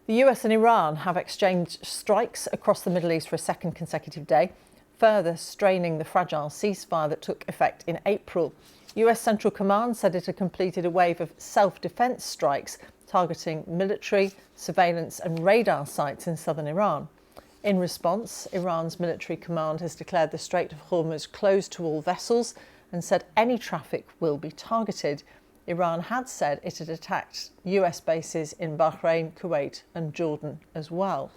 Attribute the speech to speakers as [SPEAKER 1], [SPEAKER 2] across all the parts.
[SPEAKER 1] The US and Iran have exchanged strikes across the Middle East for a second consecutive day, further straining the fragile ceasefire that took effect in April. US Central Command said it had completed a wave of self-defence strikes targeting military, surveillance and radar sites in southern Iran. In response, Iran's military command has declared the Strait of Hormuz closed to all vessels and said any traffic will be targeted. Iran had said it had attacked US bases in Bahrain, Kuwait and Jordan as well.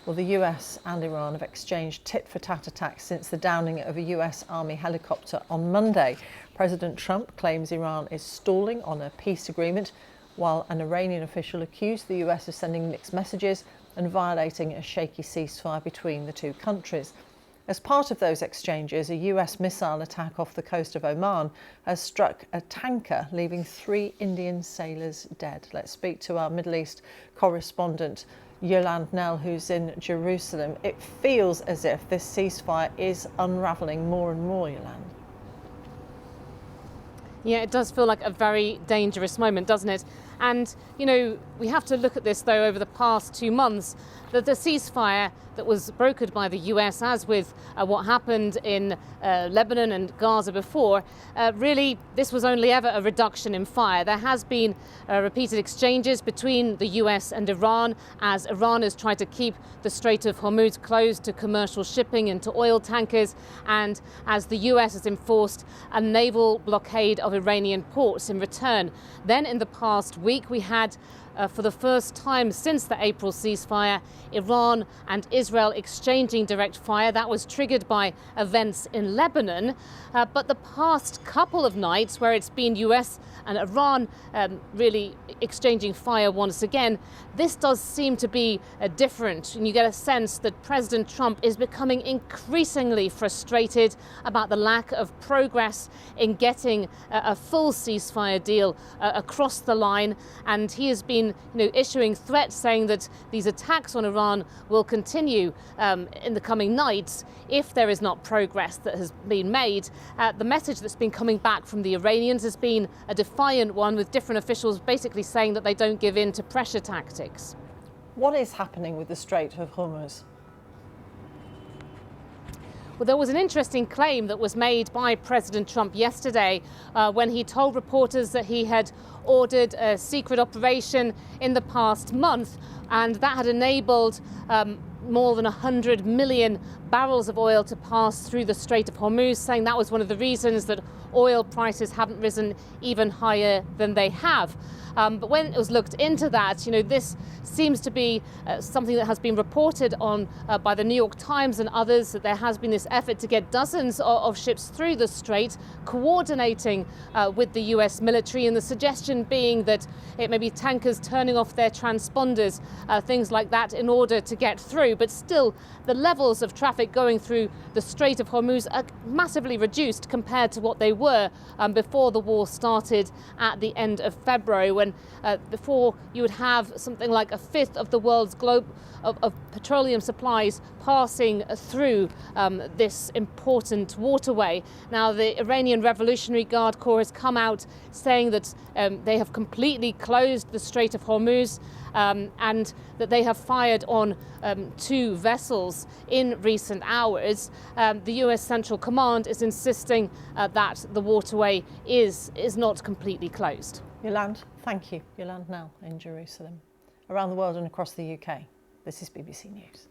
[SPEAKER 1] Well, the US and Iran have exchanged tit-for-tat attacks since the downing of a US Army helicopter on Monday. President Trump claims Iran is stalling on a peace agreement, while an Iranian official accused the US of sending mixed messages and violating a shaky ceasefire between the two countries. As part of those exchanges, a US missile attack off the coast of Oman has struck a tanker, leaving 3 Indian sailors dead. Let's speak to our Middle East correspondent, Yolande Knell, who's in Jerusalem. It feels as if this ceasefire is unravelling more and more, Yolande.
[SPEAKER 2] Yeah, it does feel like a very dangerous moment, doesn't it? And, you know, we have to look at this, though, over the past 2 months, that the ceasefire that was brokered by the US, as with what happened in Lebanon and Gaza before, really, this was only ever a reduction in fire. There has been repeated exchanges between the US and Iran, as Iran has tried to keep the Strait of Hormuz closed to commercial shipping and to oil tankers, and as the US has enforced a naval blockade of Iranian ports in return. Then in the past week, we had for the first time since the April ceasefire, Iran and Israel exchanging direct fire. That was triggered by events in Lebanon. But the past couple of nights, where it's been US and Iran really exchanging fire once again, this does seem to be different. And you get a sense that President Trump is becoming increasingly frustrated about the lack of progress in getting a full ceasefire deal across the line. And he has been issuing threats saying that these attacks on Iran will continue in the coming nights if there is not progress that has been made. The message that's been coming back from the Iranians has been a defiant one, with different officials basically saying that they don't give in to pressure tactics.
[SPEAKER 1] What is happening with the Strait of Hormuz?
[SPEAKER 2] Well, there was an interesting claim that was made by President Trump yesterday when he told reporters that he had ordered a secret operation in the past month, and that had enabled more than 100 million barrels of oil to pass through the Strait of Hormuz, saying that was one of the reasons that oil prices haven't risen even higher than they have. But when it was looked into that, this seems to be something that has been reported on by the New York Times and others, that there has been this effort to get dozens of ships through the strait, coordinating with the US military, and the suggestion being that it may be tankers turning off their transponders, things like that, in order to get through. But still, the levels of traffic going through the Strait of Hormuz are massively reduced compared to what they were before the war started at the end of February, when before you would have something like a fifth of the world's globe of petroleum supplies passing through this important waterway. Now, the Iranian Revolutionary Guard Corps has come out saying that they have completely closed the Strait of Hormuz, and that they have fired on 2 vessels in recent hours. The US Central Command is insisting that the waterway is not completely closed.
[SPEAKER 1] Yolande, thank you. Yolande Knell in Jerusalem. Around the world and across the UK, this is BBC News.